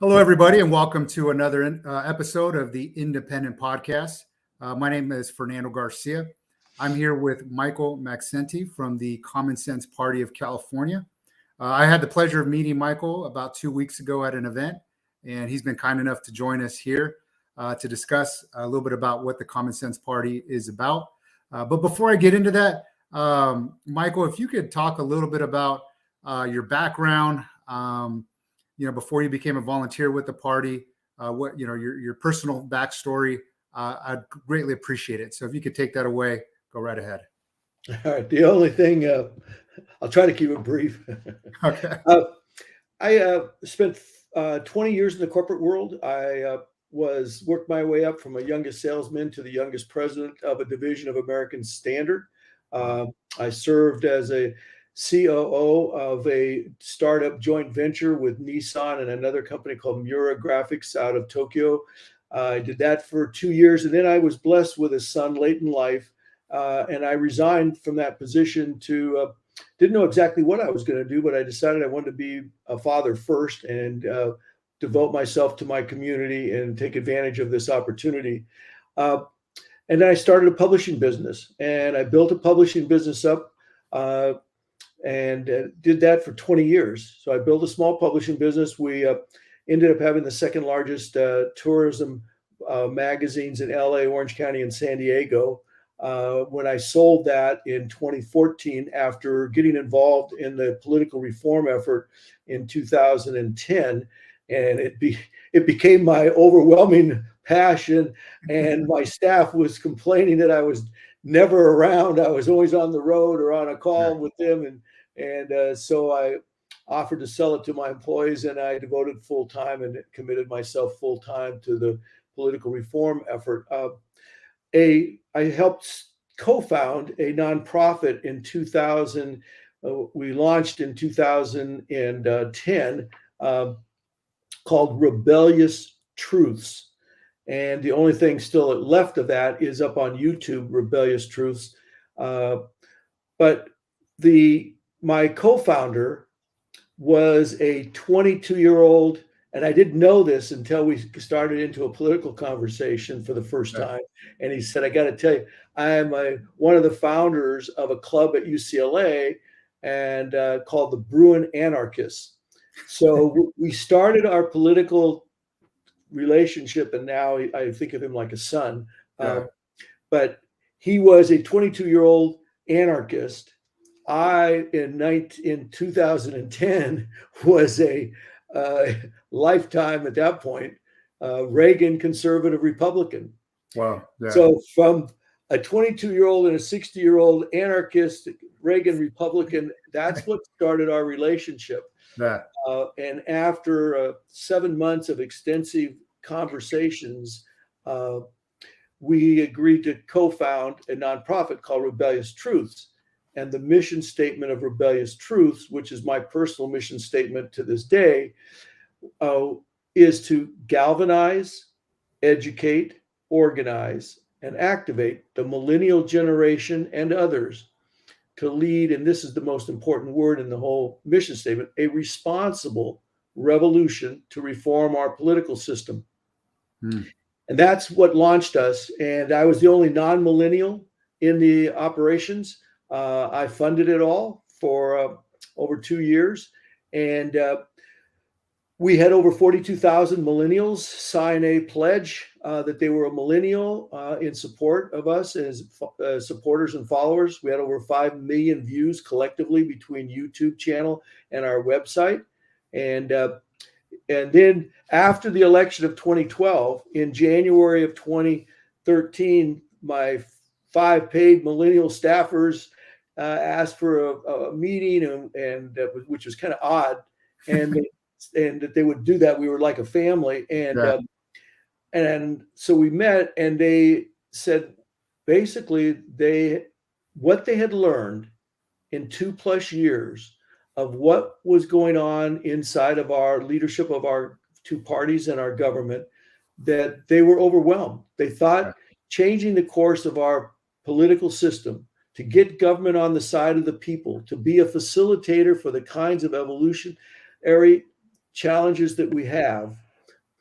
Hello, everybody, and welcome to another episode of the Independent Podcast. My name is Fernando Garcia. I'm here with Michael Maxsenti from the Common Sense Party of California. I had the pleasure of meeting Michael about 2 weeks ago at an event, and he's been kind enough to join us here to discuss a little bit about what the Common Sense Party is about. But before I get into that, Michael, if you could talk a little bit about your background, before you became a volunteer with the party, what your personal backstory, I'd greatly appreciate it. So if you could take that away, go right ahead. All right. The only thing, I'll try to keep it brief. Okay. I spent 20 years in the corporate world. I worked my way up from a youngest salesman to the youngest president of a division of American Standard. I served as a COO of a startup joint venture with Nissan and another company called Mura Graphics out of Tokyo. I did that for 2 years, and then I was blessed with a son late in life, and I resigned from that position didn't know exactly what I was going to do, but I decided I wanted to be a father first and devote myself to my community and take advantage of this opportunity. And then I started a publishing business, and I built a publishing business up. And did that for 20 years. So I built a small publishing business. We ended up having the second largest tourism magazines in LA, Orange County, and San Diego. When I sold that in 2014, after getting involved in the political reform effort in 2010, and it became my overwhelming passion, and my staff was complaining that I was never around. I was always on the road or on a call with them. And so I offered to sell it to my employees, and I devoted full time and committed myself full time to the political reform effort. I helped co-found a nonprofit in 2000. We launched in 2010 called Rebellious Truths. And the only thing still left of that is up on YouTube, Rebellious Truths. But my co-founder was a 22-year-old, and I didn't know this until we started into a political conversation for the first time. And he said, "I got to tell you, I am one of the founders of a club at UCLA and called the Bruin Anarchists." So we started our political relationship, and now I think of him like a son. But he was a 22-year-old anarchist. I, in 2010, was a lifetime at that point Reagan conservative Republican. Wow. Yeah. So from a 22-year-old and a 60-year-old anarchist Reagan Republican, that's what started our relationship. Yeah. And after 7 months of extensive conversations, we agreed to co-found a nonprofit called Rebellious Truths. And the mission statement of Rebellious Truths, which is my personal mission statement to this day, is to galvanize, educate, organize, and activate the millennial generation and others to lead, and this is the most important word in the whole mission statement, a responsible revolution to reform our political system. And that's what launched us. And I was the only non-millennial in the operations. I funded it all for over 2 years. And we had over 42,000 millennials sign a pledge that they were a millennial in support of us as supporters and followers. We had over 5 million views collectively between YouTube channel and our website. And then after the election of 2012, in January of 2013, my 5 paid millennial staffers asked for a meeting, and which was kind of odd, and that they would do that. We were like a family, and so we met, and they said basically what they had learned in 2+ years of what was going on inside of our leadership of our 2 parties and our government, that they were overwhelmed. They thought changing the course of our political system to get government on the side of the people, to be a facilitator for the kinds of evolutionary challenges that we have,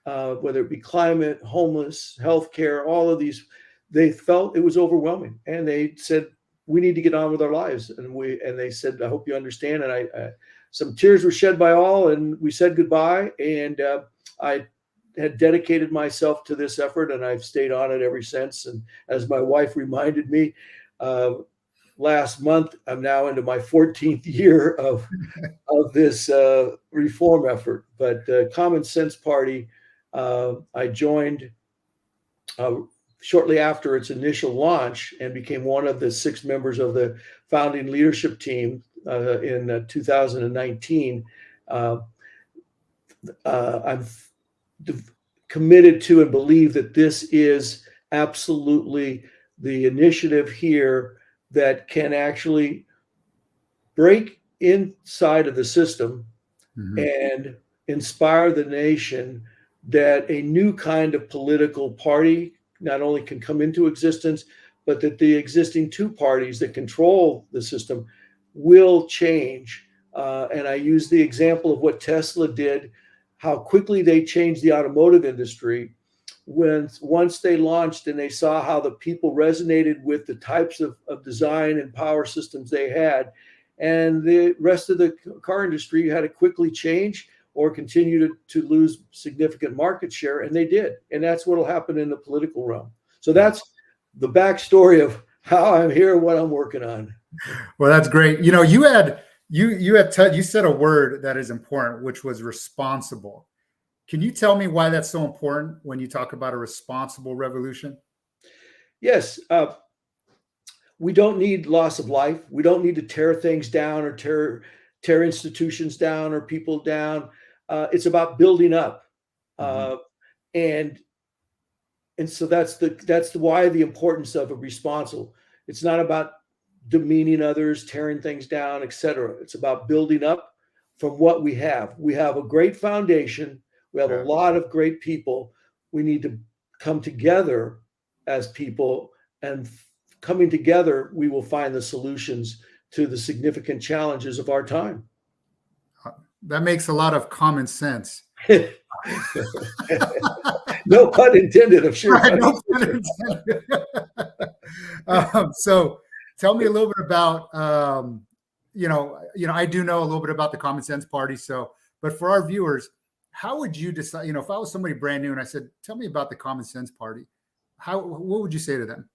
whether it be climate, homeless, healthcare, all of these, they felt it was overwhelming, and they said, we need to get on with our lives. And they said, I hope you understand. And some tears were shed by all, and we said goodbye. And I had dedicated myself to this effort, and I've stayed on it ever since. And as my wife reminded me last month, I'm now into my 14th year of this reform effort. But Common Sense Party, I joined shortly after its initial launch and became one of the 6 members of the founding leadership team in 2019. I'm committed to and believe that this is absolutely the initiative here that can actually break inside of the system and inspire the nation that a new kind of political party not only can come into existence, but that the existing 2 parties that control the system will change. And I use the example of what Tesla did, how quickly they changed the automotive industry once they launched and they saw how the people resonated with the types of design and power systems they had. And the rest of the car industry had to quickly change or continue to lose significant market share, and they did. And that's what will happen in the political realm. So that's the backstory of how I'm here, what I'm working on. Well, that's great. You know, you said a word that is important, which was responsible. Can you tell me why that's so important when you talk about a responsible revolution? Yes. We don't need loss of life. We don't need to tear things down or tear institutions down or people down. It's about building up, and so that's why the importance of a responsible. It's not about demeaning others, tearing things down, etc. It's about building up from what we have. We have a great foundation. We have a lot of great people. We need to come together as people, and coming together, we will find the solutions to the significant challenges of our time. That makes a lot of common sense. No pun intended, I'm sure. Right, no pun intended. So tell me a little bit about, I do know a little bit about the Common Sense Party. But for our viewers, how would you decide, if I was somebody brand new and I said, tell me about the Common Sense Party, what would you say to them?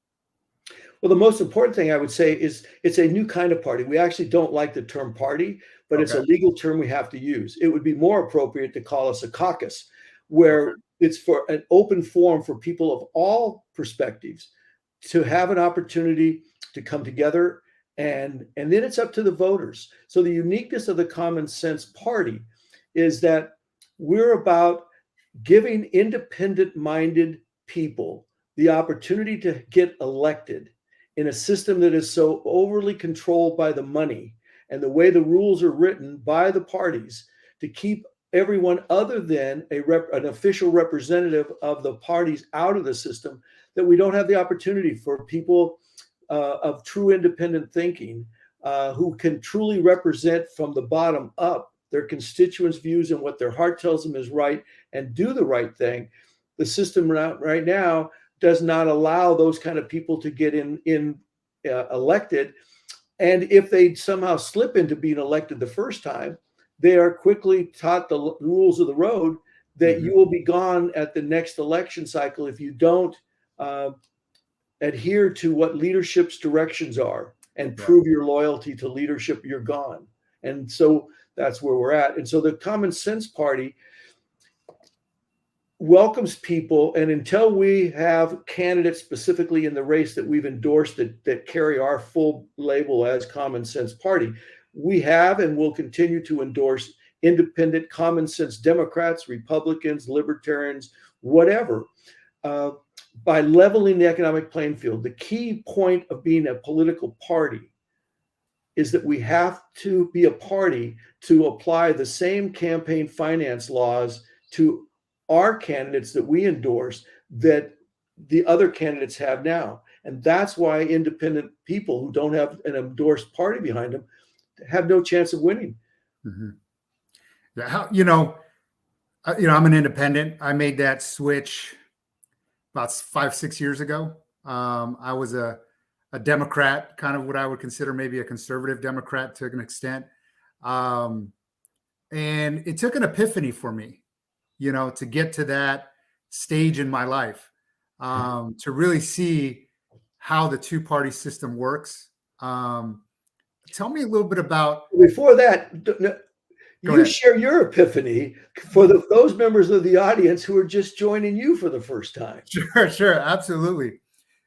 Well, the most important thing I would say is it's a new kind of party. We actually don't like the term party, but it's a legal term we have to use. It would be more appropriate to call us a caucus, where it's for an open forum for people of all perspectives to have an opportunity to come together, and then it's up to the voters. So the uniqueness of the Common Sense Party is that we're about giving independent-minded people the opportunity to get elected in a system that is so overly controlled by the money and the way the rules are written by the parties to keep everyone other than an official representative of the parties out of the system, that we don't have the opportunity for people of true independent thinking who can truly represent from the bottom up their constituents' views and what their heart tells them is right and do the right thing. The system right now does not allow those kind of people to get elected. And if they somehow slip into being elected the first time, they are quickly taught the rules of the road that you will be gone at the next election cycle if you don't adhere to what leadership's directions are and prove your loyalty to leadership, you're gone. And so that's where we're at. And so the Common Sense Party welcomes people, and until we have candidates specifically in the race that we've endorsed that carry our full label as Common Sense Party, we have and will continue to endorse independent common sense Democrats, Republicans, Libertarians, whatever, by leveling the economic playing field. The key point of being a political party is that we have to be a party to apply the same campaign finance laws to our candidates that we endorse that the other candidates have now. And that's why independent people who don't have an endorsed party behind them have no chance of winning. Yeah, I'm an independent. I made that switch about 5, 6 years ago. I was a Democrat, kind of what I would consider maybe a conservative Democrat to an extent. And it took an epiphany for me, to get to that stage in my life, to really see how the two-party system works. Tell me a little bit about. Before that, you ahead. share your epiphany for those members of the audience who are just joining you for the first time. Sure, absolutely.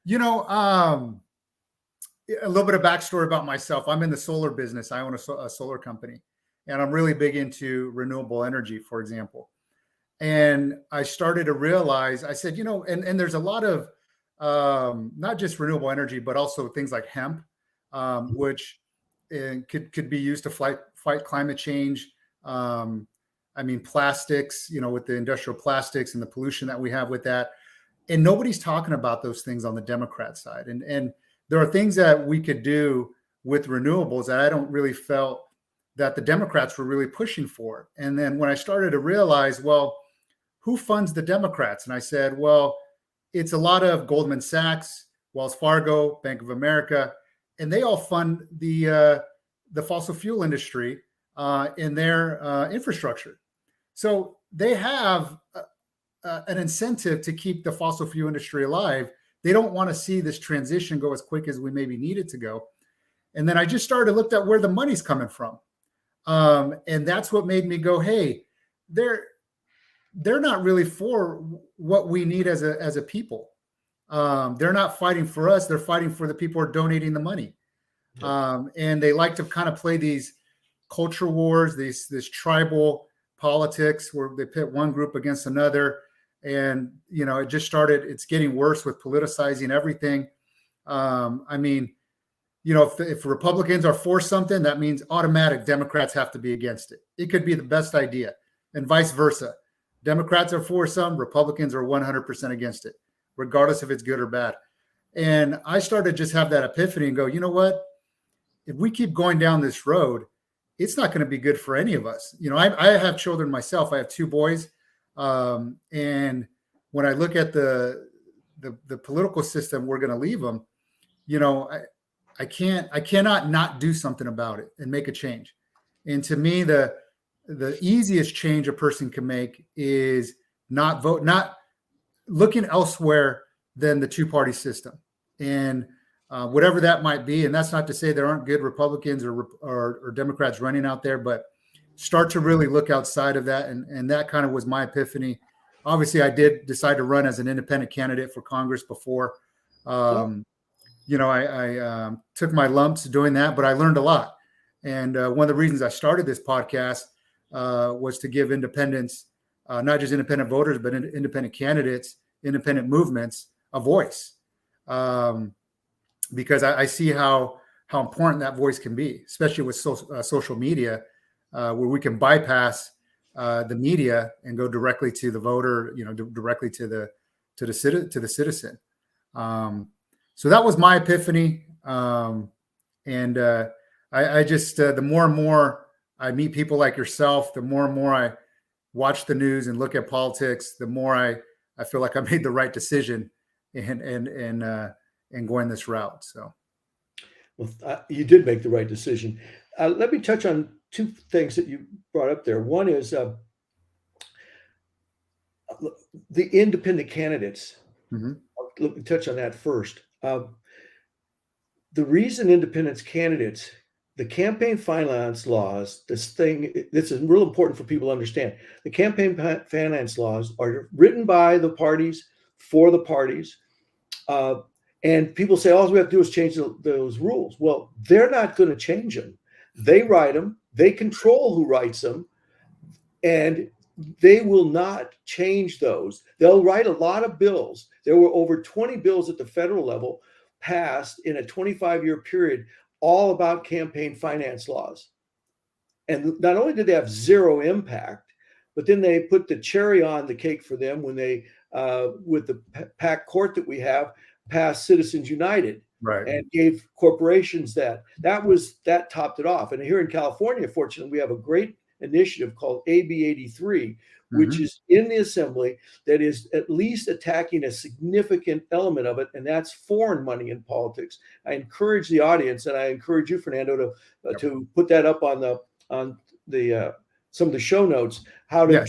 A little bit of backstory about myself. I'm in the solar business. I own a solar company, and I'm really big into renewable energy, for example. And I started to realize, I said, and there's a lot of not just renewable energy, but also things like hemp, which could be used to fight climate change. Plastics, with the industrial plastics and the pollution that we have with that. And nobody's talking about those things on the Democrat side. And there are things that we could do with renewables that I don't really felt that the Democrats were really pushing for. And then when I started to realize, well, who funds the Democrats? And I said, well, it's a lot of Goldman Sachs, Wells Fargo, Bank of America, and they all fund the fossil fuel industry in their infrastructure. So they have an incentive to keep the fossil fuel industry alive. They don't want to see this transition go as quick as we maybe need it to go. And then I just started to look at where the money's coming from. And that's what made me go, hey, they're not really for what we need as a people. They're not fighting for us. They're fighting for the people who are donating the money. And they like to kind of play these culture wars, this tribal politics where they pit one group against another. And, it just started, it's getting worse with politicizing everything. If Republicans are for something, that means automatic Democrats have to be against it. It could be the best idea and vice versa. Democrats are for some, Republicans are 100% against it, regardless if it's good or bad. And I started to just have that epiphany and go, you know what? If we keep going down this road, it's not going to be good for any of us. I have children myself. I have 2 boys. And when I look at the political system, we're going to leave them. I cannot not do something about it and make a change. And to me, the easiest change a person can make is not looking elsewhere than the two-party system. And whatever that might be. And that's not to say there aren't good Republicans or Democrats running out there, but start to really look outside of that. And that kind of was my epiphany. Obviously, I did decide to run as an independent candidate for Congress before. I took my lumps doing that, but I learned a lot. And one of the reasons I started this podcast was to give independents, not just independent voters, but independent candidates, independent movements, a voice. Because I see how important that voice can be, especially with social media, where we can bypass the media and go directly to the voter, directly to the citizen. So that was my epiphany. I just the more and more I meet people like yourself, the more and more I watch the news and look at politics, the more I feel like I made the right decision and going this route. So, well, you did make the right decision. Let me touch on 2 things that you brought up there. One is the independent candidates. Mm-hmm. Let me touch on that first. The reason independent candidates, the campaign finance laws, this is real important for people to understand. The campaign finance laws are written by the parties for the parties. And people say, all we have to do is change those rules. Well, they're not going to change them. They write them. They control who writes them. And they will not change those. They'll write a lot of bills. There were over 20 bills at the federal level passed in a 25-year period, all about campaign finance laws. And not only did they have zero impact, but then they put the cherry on the cake for them when they, with the PAC court that we have, passed Citizens United, right, and gave corporations that topped it off. And here in California, fortunately, we have a great initiative called AB 83, which is in the assembly that is at least attacking a significant element of it, and that's foreign money in politics. I encourage the audience, and I encourage you, Fernando, to put that up on the some of the show notes, how to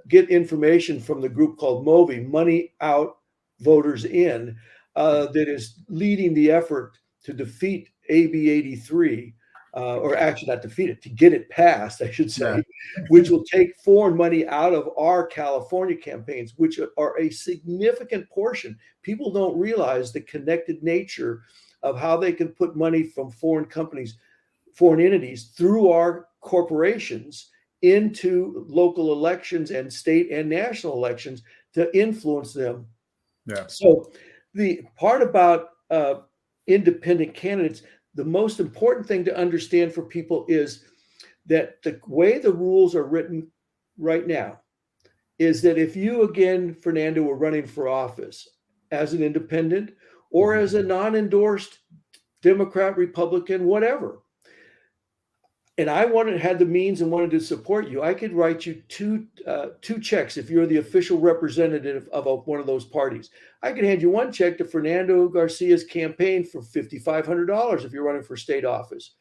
get information from the group called MOVI, Money Out, Voters In, that is leading the effort to defeat AB 83. Or actually not defeat it, to get it passed, I should say, which will take foreign money out of our California campaigns, which are a significant portion. People don't realize the connected nature of how they can put money from foreign companies, foreign entities through our corporations into local elections and state and national elections to influence them. So the part about independent candidates, the most important thing to understand for people is that the way the rules are written right now is that if you, again, Fernando, were running for office as an independent or as a non-endorsed Democrat, Republican, whatever, and I had the means and wanted to support you, I could write you two checks if you're the official representative of one of those parties. I could hand you one check to Fernando Garcia's campaign for $5,500 if you're running for state office.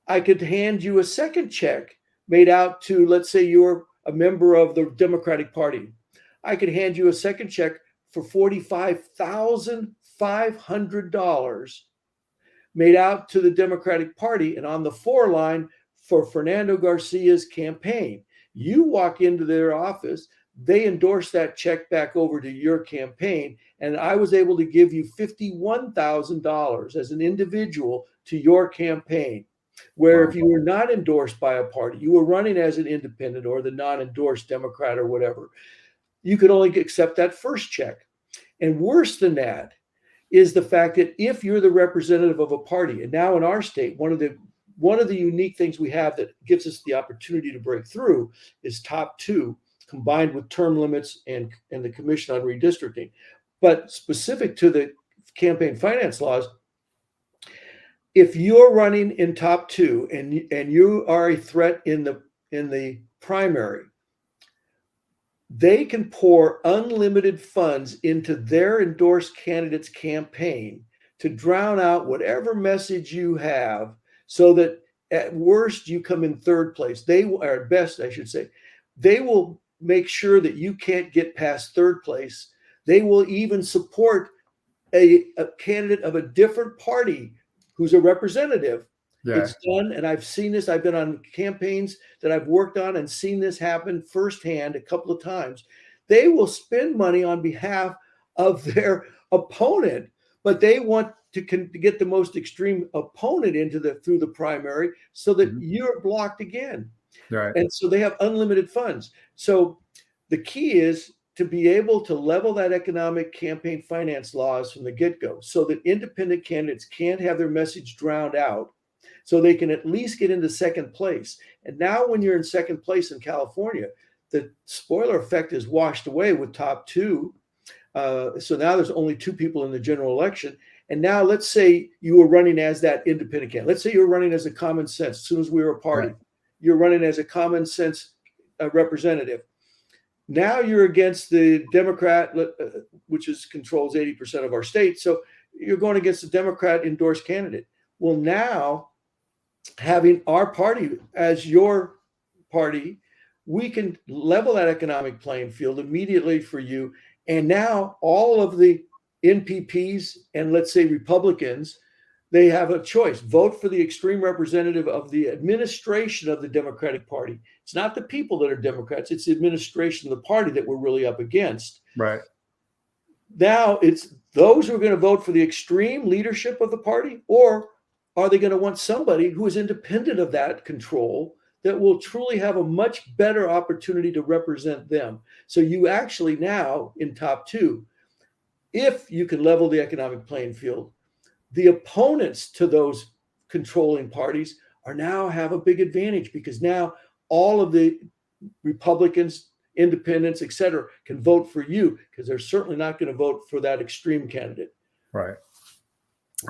I could hand you a second check made out to, let's say you're a member of the Democratic Party. I could hand you a second check for $45,500 made out to the Democratic Party and on the for line for Fernando Garcia's campaign. You walk into their office, they endorse that check back over to your campaign, and I was able to give you $51,000 as an individual to your campaign. Where if you were not endorsed by a party, you were running as an independent or the non-endorsed Democrat or whatever, you could only accept that first check. And worse than that is the fact that if you're the representative of a party, and now in our state, one of the unique things we have that gives us the opportunity to break through is top two, combined with term limits and the Commission on Redistricting. But specific to the campaign finance laws, if you're running in top two and you are a threat in the primary, they can pour unlimited funds into their endorsed candidate's campaign to drown out whatever message you have, so that at worst you come in third place. Or at best, I should say, they will make sure that you can't get past third place. They will even support a candidate of a different party who's a representative. It's done, and I've seen this. I've been on campaigns that I've worked on and seen this happen firsthand a couple of times. They will spend money on behalf of their opponent, but they want to get the most extreme opponent through the primary so that you're blocked again. And so they have unlimited funds. So the key is to be able to level that economic campaign finance laws from the get-go so that independent candidates can't have their message drowned out, so they can at least get into second place. And now when you're in second place in California, the spoiler effect is washed away with top two. So now there's only two people in the general election. And now let's say you were running as that independent candidate. Let's say you're running as a common sense. As soon as we were a party, you're running as a common sense representative. Now you're against the Democrat, which controls 80% of our state. So you're going against the Democrat endorsed candidate. Well, now having our party as your party, we can level that economic playing field immediately for you. And now all of the NPPs and let's say Republicans, they have a choice. Vote for the extreme representative of the administration of the Democratic Party. It's not the people that are Democrats. It's the administration of the party that we're really up against. Right. Now it's those who are going to vote for the extreme leadership of the party, or are they going to want somebody who is independent of that control that will truly have a much better opportunity to represent them? So you actually now in top two, if you can level the economic playing field, the opponents to those controlling parties now have a big advantage, because now all of the Republicans, independents, et cetera, can vote for you, because they're certainly not going to vote for that extreme candidate. Right.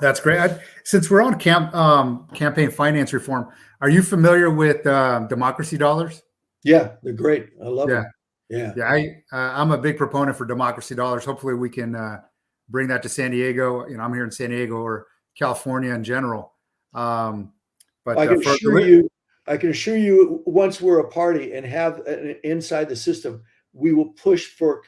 That's great. Since we're on campaign finance reform, are you familiar with democracy dollars? Yeah, they're great. I love Yeah, them. Yeah. yeah. I'm a big proponent for democracy dollars. Hopefully, we can bring that to San Diego. I'm here in San Diego or California in general. But I can assure you, once we're a party and have inside the system, we will push for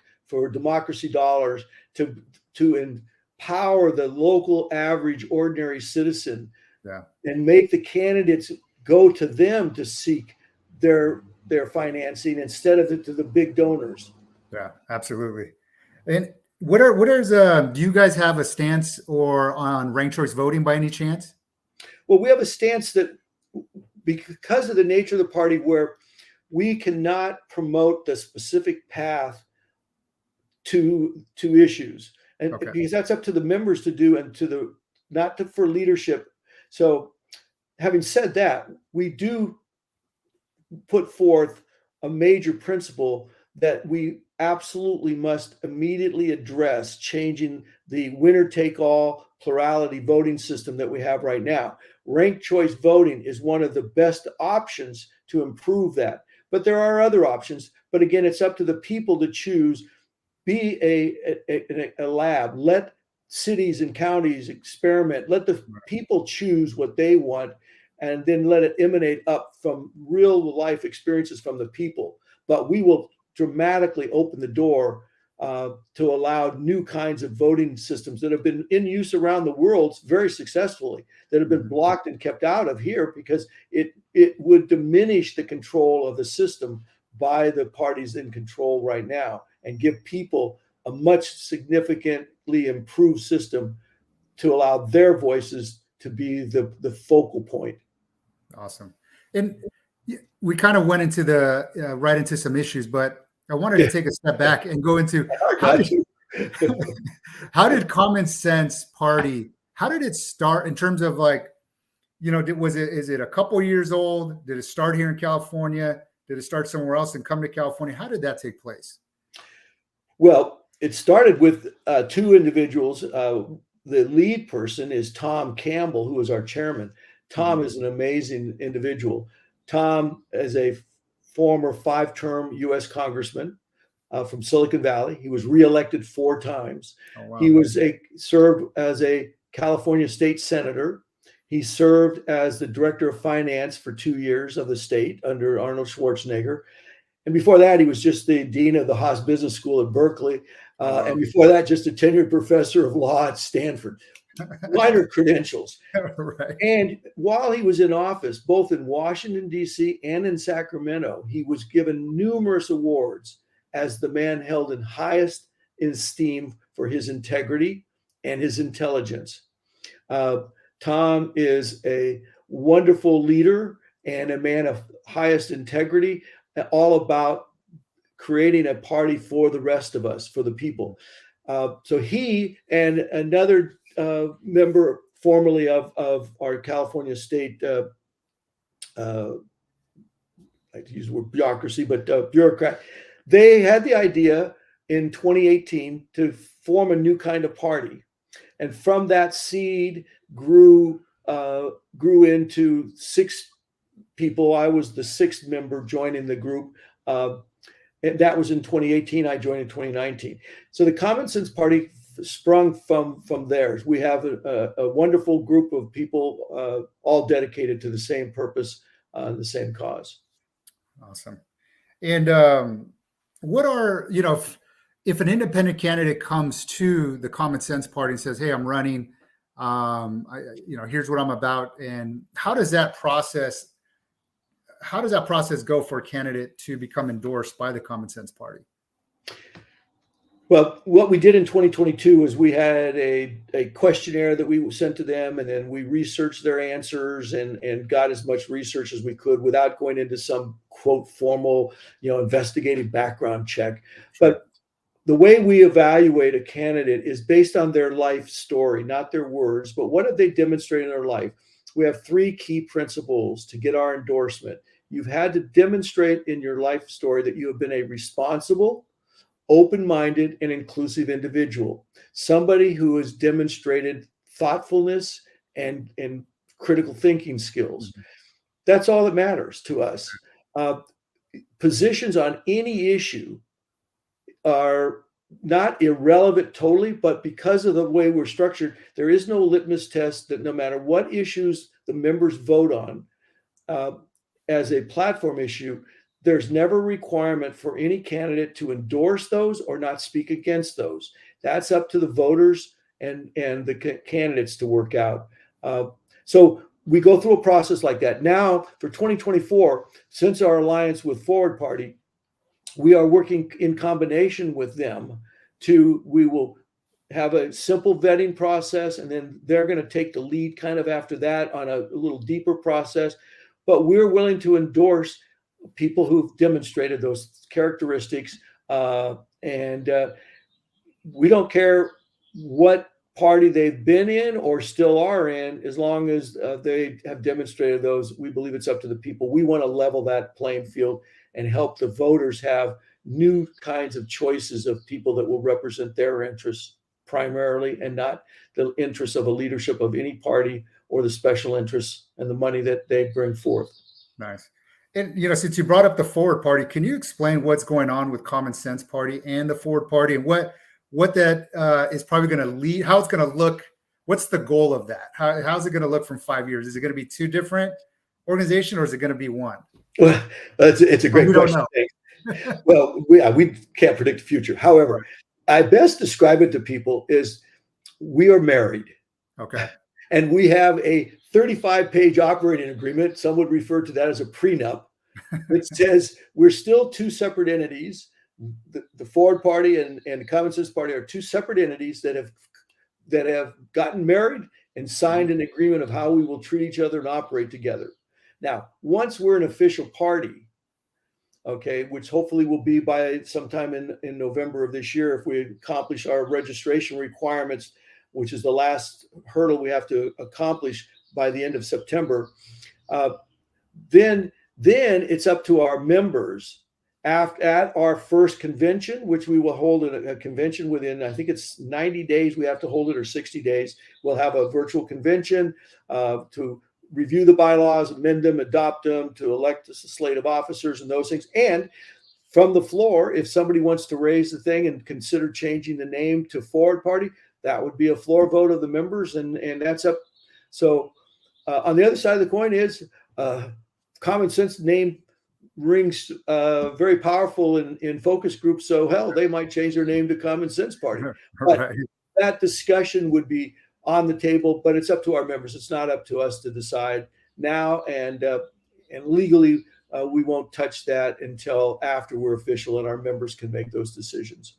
democracy dollars to empower the local average ordinary citizen, yeah, and make the candidates go to them to seek their financing instead of to the big donors. yeah, absolutely. And do you guys have a stance or on ranked choice voting by any chance? Well, we have a stance that, because of the nature of the party, where we cannot promote the specific path to issues, and Okay. because that's up to the members to do, and not for leadership. So, having said that, we do put forth a major principle that we absolutely must immediately address, changing the winner take all plurality voting system that we have right now. Ranked choice voting is one of the best options to improve that. But there are other options. But again, it's up to the people to choose. Be a lab. Let cities and counties experiment. Let the people choose what they want, and then let it emanate up from real life experiences from the people. But we will dramatically open the door to allow new kinds of voting systems that have been in use around the world very successfully, that have been blocked and kept out of here because it would diminish the control of the system by the parties in control right now, and give people a much significantly improved system to allow their voices to be the focal point. Awesome. And we kind of went into right into some issues, but I wanted to take a step back and go into how did Common Sense Party, how did it start in terms of is it a couple years old? Did it start here in California? Did it start somewhere else and come to California? How did that take place? Well, it started with two individuals. The lead person is Tom Campbell, who is our chairman. Tom is an amazing individual. Tom is a former 5-term U.S. congressman from Silicon Valley. He was reelected 4 times. Oh, wow. He served as a California state senator. He served as the director of finance for 2 years of the state under Arnold Schwarzenegger. And before that, he was just the dean of the Haas Business School at Berkeley. And before that, just a tenured professor of law at Stanford. Minor credentials. Right. And while he was in office, both in Washington, D.C. and in Sacramento, he was given numerous awards as the man held in highest esteem for his integrity and his intelligence. Tom is a wonderful leader and a man of highest integrity, all about creating a party for the rest of us, for the people. So he and another member formerly of our California state, I like to use the word bureaucracy, but bureaucrat, they had the idea in 2018 to form a new kind of party. And from that seed grew into 6 people. I was the 6th member joining the group. And that was in 2018. I joined in 2019. So the Common Sense Party sprung from theirs. We have a wonderful group of people all dedicated to the same purpose, the same cause. Awesome. And what are, if an independent candidate comes to the Common Sense Party and says, hey, I'm running, here's what I'm about. And how does that process go for a candidate to become endorsed by the Common Sense Party? Well, what we did in 2022 is we had a questionnaire that we sent to them, and then we researched their answers and got as much research as we could without going into some quote formal, investigative background check. But the way we evaluate a candidate is based on their life story, not their words, but what have they demonstrated in their life? We have 3 key principles to get our endorsement. You've had to demonstrate in your life story that you have been a responsible, open-minded, and inclusive individual. Somebody who has demonstrated thoughtfulness and critical thinking skills. Mhm. That's all that matters to us. Positions on any issue are not irrelevant totally, but because of the way we're structured, there is no litmus test that no matter what issues the members vote on as a platform issue, there's never a requirement for any candidate to endorse those or not speak against those. That's up to the voters and the candidates to work out. So we go through a process like that. Now for 2024, since our alliance with Forward Party, we are working in combination with them we will have a simple vetting process, and then they're going to take the lead kind of after that on a little deeper process. But we're willing to endorse people who've demonstrated those characteristics. And we don't care what party they've been in or still are in, as long as they have demonstrated those. We believe it's up to the people. We want to level that playing field and help the voters have new kinds of choices of people that will represent their interests primarily, and not the interests of a leadership of any party or the special interests and the money that they bring forth. Nice. And, since you brought up the Forward Party, can you explain what's going on with Common Sense Party and the Forward Party, and what that is probably going to lead, how it's going to look? What's the goal of that? How's it going to look from 5 years? Is it going to be two different organizations, or is it going to be one? Well, it's a great question. Well, we can't predict the future. However, I best describe it to people is we are married. Okay. And we have a 35-page operating agreement. Some would refer to that as a prenup. It says we're still two separate entities. The Forward Party and the Common Sense Party are two separate entities that have gotten married and signed an agreement of how we will treat each other and operate together. Now, once we're an official party, okay, which hopefully will be by sometime in November of this year, if we accomplish our registration requirements, which is the last hurdle we have to accomplish by the end of September, then it's up to our members at our first convention, which we will hold a convention within, I think it's 90 days we have to hold it, or 60 days. We'll have a virtual convention to review the bylaws, amend them, adopt them, to elect a slate of officers and those things. And from the floor, if somebody wants to raise the thing and consider changing the name to Forward Party, that would be a floor vote of the members, and that's up. So on the other side of the coin is Common Sense name rings very powerful in focus groups. So hell, they might change their name to Common Sense Party. But that discussion would be on the table, but it's up to our members. It's not up to us to decide now, and legally we won't touch that until after we're official and our members can make those decisions.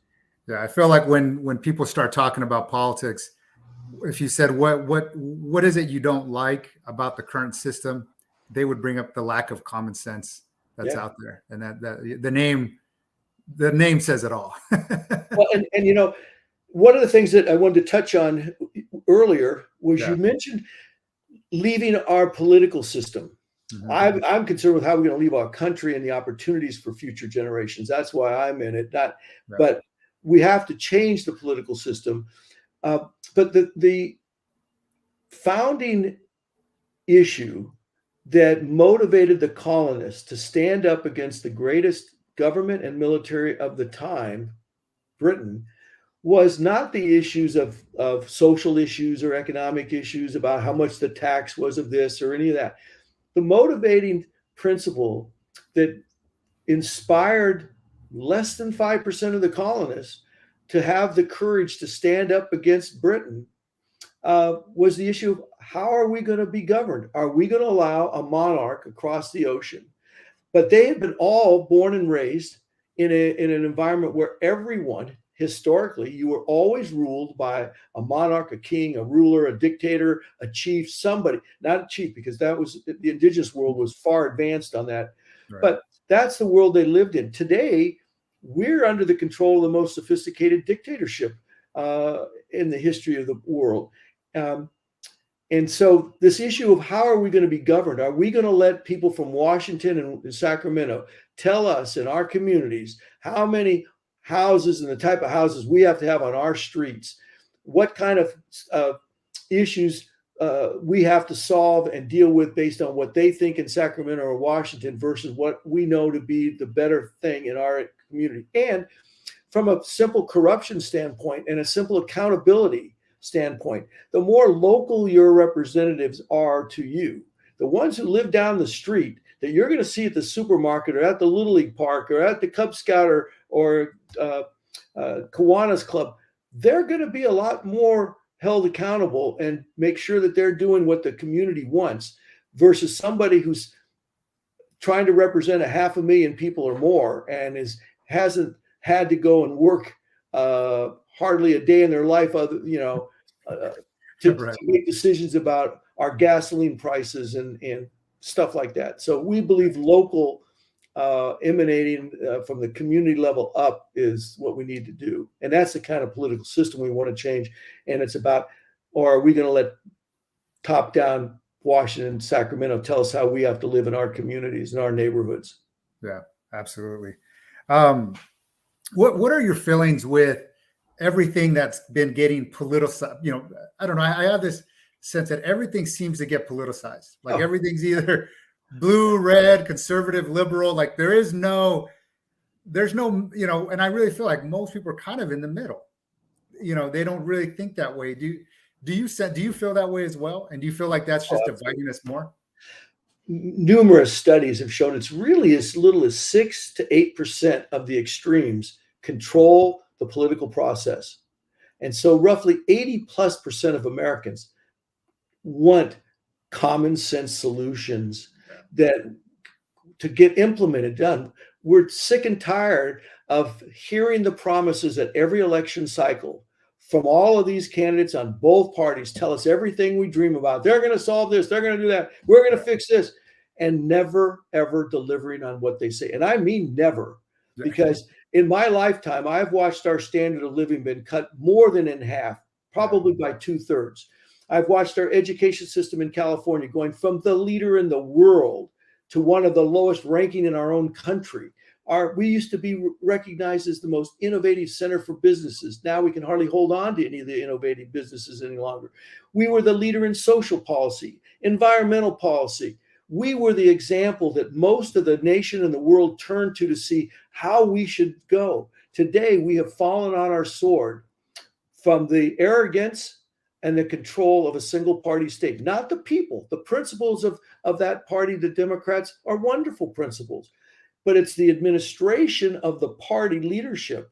Yeah, I feel like when people start talking about politics, if you said what is it you don't like about the current system, they would bring up the lack of common sense that's out there, and that the name says it all. Well, and one of the things that I wanted to touch on earlier was you mentioned leaving our political system. Mm-hmm. I'm concerned with how we're going to leave our country and the opportunities for future generations. That's why I'm in it. But we have to change the political system. But the founding issue that motivated the colonists to stand up against the greatest government and military of the time, Britain, was not the issues of social issues or economic issues about how much the tax was of this or any of that. The motivating principle that inspired less than 5% of the colonists to have the courage to stand up against Britain was the issue of how are we going to be governed? Are we going to allow a monarch across the ocean? But they had been all born and raised in an environment where everyone, historically, you were always ruled by a monarch, a king, a ruler, a dictator, a chief, somebody, not a chief, because that was the indigenous world was far advanced on that. Right. But that's the world they lived in. Today, we're under the control of the most sophisticated dictatorship in the history of the world. And so this issue of how are we going to be governed? Are we going to let people from Washington and Sacramento tell us in our communities how many houses and the type of houses we have to have on our streets, what kind of issues we have to solve and deal with based on what they think in Sacramento or Washington versus what we know to be the better thing in our community. And from a simple corruption standpoint and a simple accountability standpoint, the more local your representatives are to you, the ones who live down the street that you're going to see at the supermarket or at the Little League Park or at the Cub Scout or Kiwanis Club, they're going to be a lot more held accountable and make sure that they're doing what the community wants versus somebody who's trying to represent 500,000 people or more and hasn't had to go and work hardly a day in their life, to make decisions about our gasoline prices and stuff like that. So we believe local emanating from the community level up is what we need to do. And that's the kind of political system we want to change. And it's about, or are we going to let top down Washington, Sacramento tell us how we have to live in our communities and our neighborhoods? Yeah, absolutely. What are your feelings with everything that's been getting politicized? I don't know. I have this sense that everything seems to get politicized. Like everything's either blue, red, conservative, liberal. Like there's no, and I really feel like most people are kind of in the middle. They don't really think that way. Do you feel that way as well? And do you feel like that's just dividing us more? Numerous studies have shown it's really as little as 6 to 8% of the extremes control the political process. And so roughly 80+% of Americans want common sense solutions that to get implemented, done. We're sick and tired of hearing the promises at every election cycle from all of these candidates on both parties tell us everything we dream about. They're going to solve this. They're going to do that. We're going to fix this. And never, ever delivering on what they say. And I mean never, because in my lifetime, I've watched our standard of living been cut more than in half, probably by 2/3. I've watched our education system in California going from the leader in the world to one of the lowest ranking in our own country. We used to be recognized as the most innovative center for businesses. Now we can hardly hold on to any of the innovative businesses any longer. We were the leader in social policy, environmental policy. We were the example that most of the nation and the world turned to see how we should go. Today, we have fallen on our sword from the arrogance and the control of a single party state, not the people. The principles of that party, the Democrats, are wonderful principles, but it's the administration of the party leadership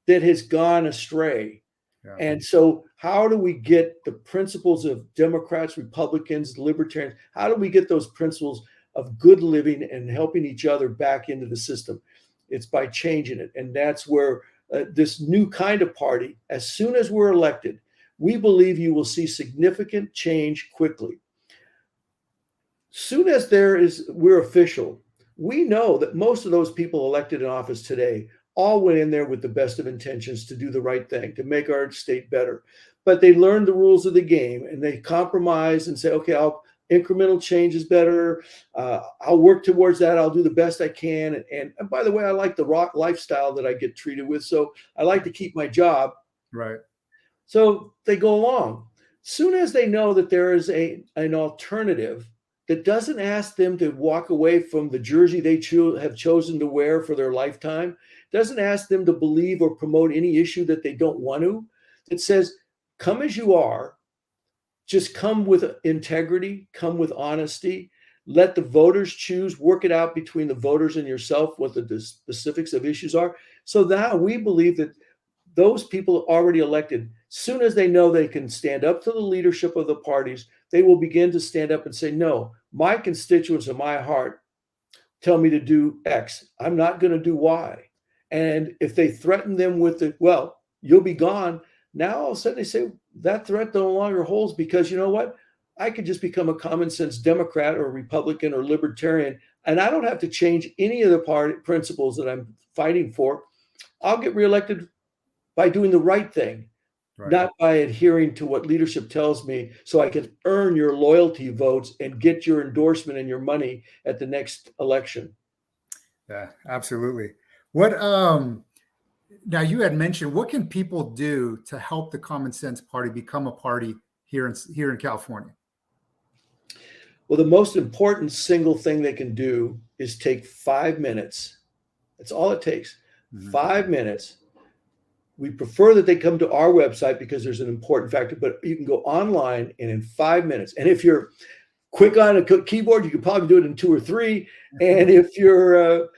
that has gone astray. Yeah. And so how do we get the principles of Democrats, Republicans, Libertarians, how do we get those principles of good living and helping each other back into the system? It's by changing it. And that's where this new kind of party, as soon as we're elected, we believe you will see significant change quickly. Soon as we're official, we know that most of those people elected in office today all went in there with the best of intentions to do the right thing, to make our state better. But they learned the rules of the game and they compromise and say, okay, incremental change is better. I'll work towards that. I'll do the best I can. And by the way, I like the rock lifestyle that I get treated with. So I like to keep my job. Right. So they go along. Soon as they know that there is an alternative that doesn't ask them to walk away from the jersey they have chosen to wear for their lifetime, doesn't ask them to believe or promote any issue that they don't want to, that says, come as you are, just come with integrity, come with honesty, let the voters choose, work it out between the voters and yourself, what the specifics of issues are. So now we believe that those people already elected, soon as they know they can stand up to the leadership of the parties, they will begin to stand up and say, no, my constituents in my heart tell me to do X. I'm not going to do Y. And if they threaten them with you'll be gone. Now all of a sudden they say that threat no longer holds because you know what? I could just become a common sense Democrat or Republican or Libertarian, and I don't have to change any of the party principles that I'm fighting for. I'll get reelected by doing the right thing, right, not by adhering to what leadership tells me so I can earn your loyalty votes and get your endorsement and your money at the next election. Yeah, absolutely. What now you had mentioned, what can people do to help the Common Sense Party become a party here in California? Well, the most important single thing they can do is take 5 minutes. That's all it takes. 5 minutes. We prefer that they come to our website because there's an important factor, but you can go online and in 5 minutes. And if you're quick on a keyboard, you could probably do it in 2 or 3. And if you're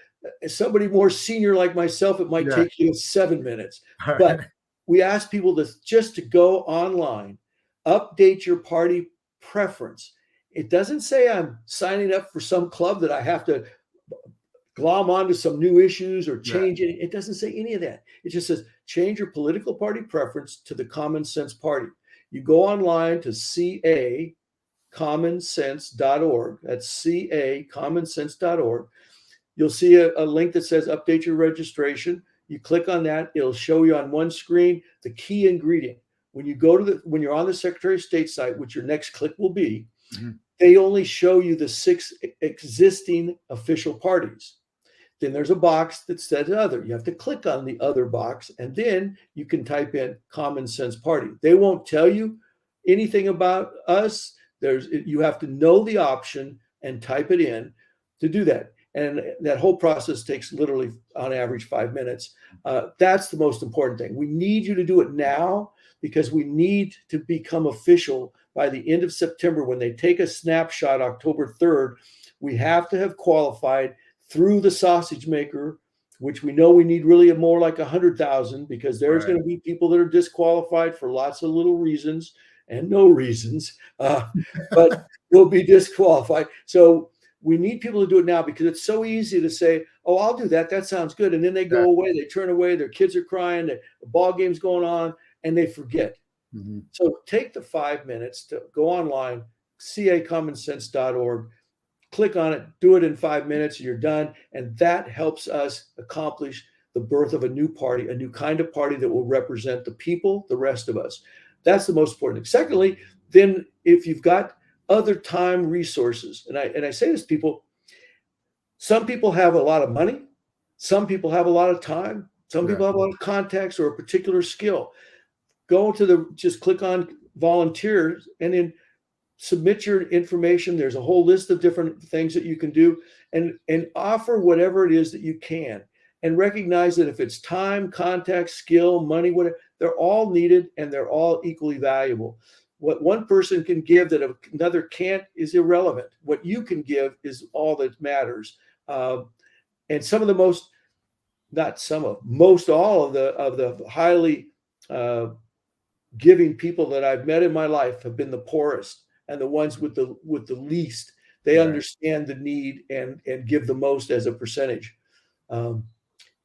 somebody more senior like myself, it might take you 7 minutes. But we ask people just to go online, update your party preference. It doesn't say I'm signing up for some club that I have to glom onto some new issues or change it. It doesn't say any of that. It just says change your political party preference to the Common Sense Party. You go online to caCommonsense.org. That's caCommonsense.org. You'll see a link that says update your registration. You click on that. It'll show you on one screen the key ingredient. When you go to when you're on the Secretary of State site, which your next click will be, they only show you the 6 existing official parties. Then there's a box that says other. You have to click on the other box, and then you can type in Common Sense Party. They won't tell you anything about us. You have to know the option and type it in to do that. And that whole process takes literally, on average, 5 minutes. That's the most important thing. We need you to do it now because we need to become official by the end of September. When they take a snapshot October 3rd, we have to have qualified through the sausage maker, which we know we need really more like 100,000 because there's going to be people that are disqualified for lots of little reasons and no reasons, but will be disqualified. So we need people to do it now because it's so easy to say, oh, I'll do that. That sounds good. And then they go away, they turn away, their kids are crying, the ball game's going on, and they forget. So take the 5 minutes to go online, caCommonsense.org, click on it, do it in 5 minutes, you're done. And that helps us accomplish the birth of a new party, a new kind of party that will represent the people, the rest of us. That's the most important thing. Secondly, then if you've got other time resources, and I say this to people, some people have a lot of money, some people have a lot of time, some people have a lot of contacts or a particular skill. Just click on volunteers and then submit your information. There's a whole list of different things that you can do and offer whatever it is that you can. And recognize that if it's time, contact, skill, money, whatever, they're all needed and they're all equally valuable. What one person can give that another can't is irrelevant. What you can give is all that matters. And most all of the highly giving people that I've met in my life have been the poorest and the ones with the least. They understand the need and give the most as a percentage.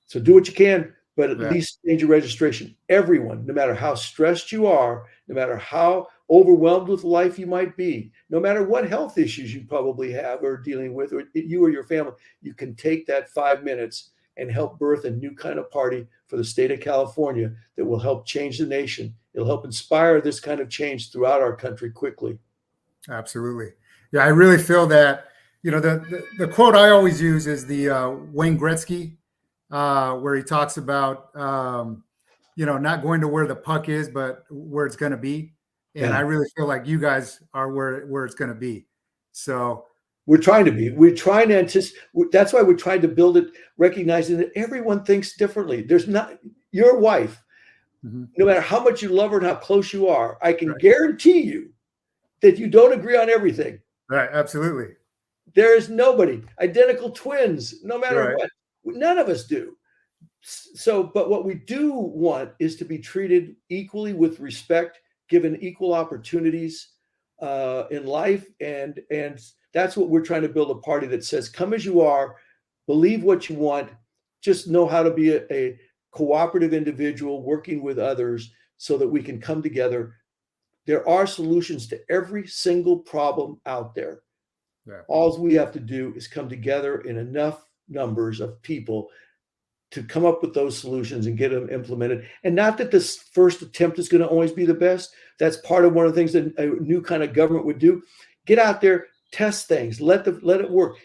So do what you can, but at least change your registration. Everyone, no matter how stressed you are, no matter how overwhelmed with life you might be, no matter what health issues you probably have or dealing with, or you or your family, you can take that 5 minutes and help birth a new kind of party for the state of California that will help change the nation. It'll help inspire this kind of change throughout our country quickly. Absolutely. Yeah, I really feel that, the quote I always use is the Wayne Gretzky, where he talks about, not going to where the puck is, but where it's going to be. And I really feel like you guys are where it's going to be. So we're trying to be. We're trying to anticipate. That's why we're trying to build it, recognizing that everyone thinks differently. There's not your wife, no matter how much you love her and how close you are. I can guarantee you that you don't agree on everything. Right. Absolutely. There is nobody. Identical twins, no matter what. None of us do. So, but what we do want is to be treated equally with respect, given equal opportunities in life, and that's what we're trying to build, a party that says, come as you are, believe what you want, just know how to be a cooperative individual working with others so that we can come together. There are solutions to every single problem out there. All we have to do is come together in enough numbers of people to come up with those solutions and get them implemented. And not that this first attempt is going to always be the best. That's part of one of the things that a new kind of government would do. Get out there, test things, let it work,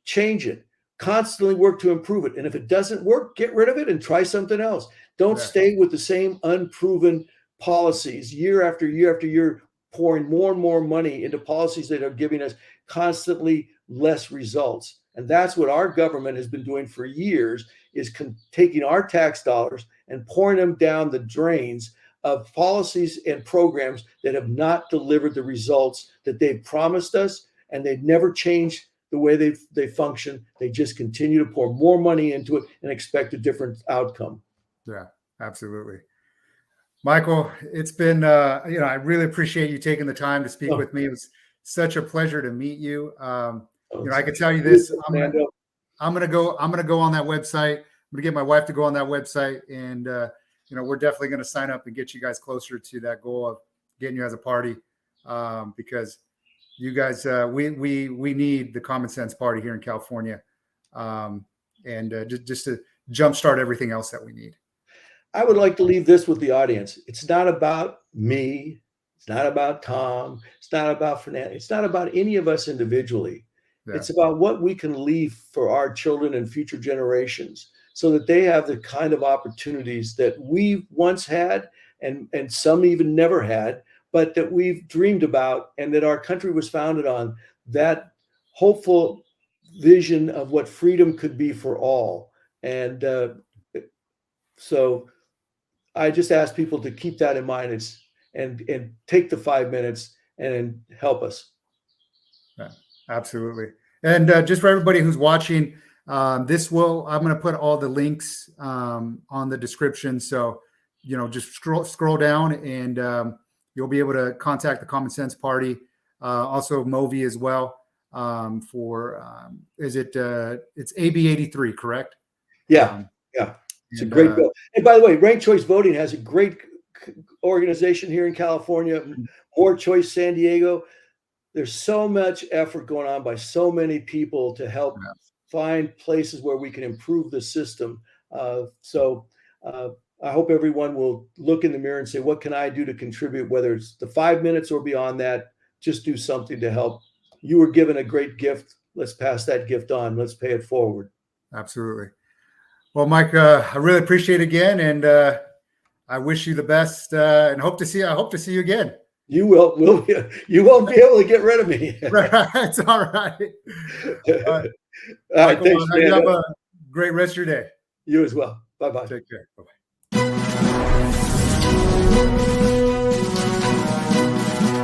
change it, constantly work to improve it. And if it doesn't work, get rid of it and try something else. Don't stay with the same unproven policies year after year after year, pouring more and more money into policies that are giving us constantly less results. And that's what our government has been doing for years, is taking our tax dollars and pouring them down the drains of policies and programs that have not delivered the results that they've promised us, and they've never changed the way they function. They just continue to pour more money into it and expect a different outcome. Yeah, absolutely. Michael, it's been, I really appreciate you taking the time to speak with me. It was such a pleasure to meet you. I can tell you this, I'm going to go on that website. I'm going to get my wife to go on that website, and, we're definitely going to sign up and get you guys closer to that goal of getting you as a party, because you guys, we need the Common Sense Party here in California, and just to jumpstart everything else that we need. I would like to leave this with the audience. It's not about me. It's not about Tom. It's not about Fernando. It's not about any of us individually. Yeah. It's about what we can leave for our children and future generations, so that they have the kind of opportunities that we once had, and some even never had, but that we've dreamed about, and that our country was founded on, that hopeful vision of what freedom could be for all. And so I just ask people to keep that in mind, and take the 5 minutes and help us. Yeah, absolutely. And just for everybody who's watching, I'm going to put all the links on the description. So, just scroll down, and you'll be able to contact the Common Sense Party. Also Movi as well, it's AB 83, correct? Yeah. Yeah. It's a great bill. And by the way, Ranked Choice Voting has a great organization here in California, More Choice San Diego. There's so much effort going on by so many people to help find places where we can improve the system. So I hope everyone will look in the mirror and say, what can I do to contribute, whether it's the 5 minutes or beyond that? Just do something to help. You were given a great gift. Let's pass that gift on. Let's pay it forward. Absolutely. Well, Mike, I really appreciate it again, and I wish you the best, and hope to see you again. You will. You won't be able to get rid of me. Right. It's all right. All right. Thanks, man. You have a great rest of your day. You as well. Bye-bye. Take care. Bye-bye.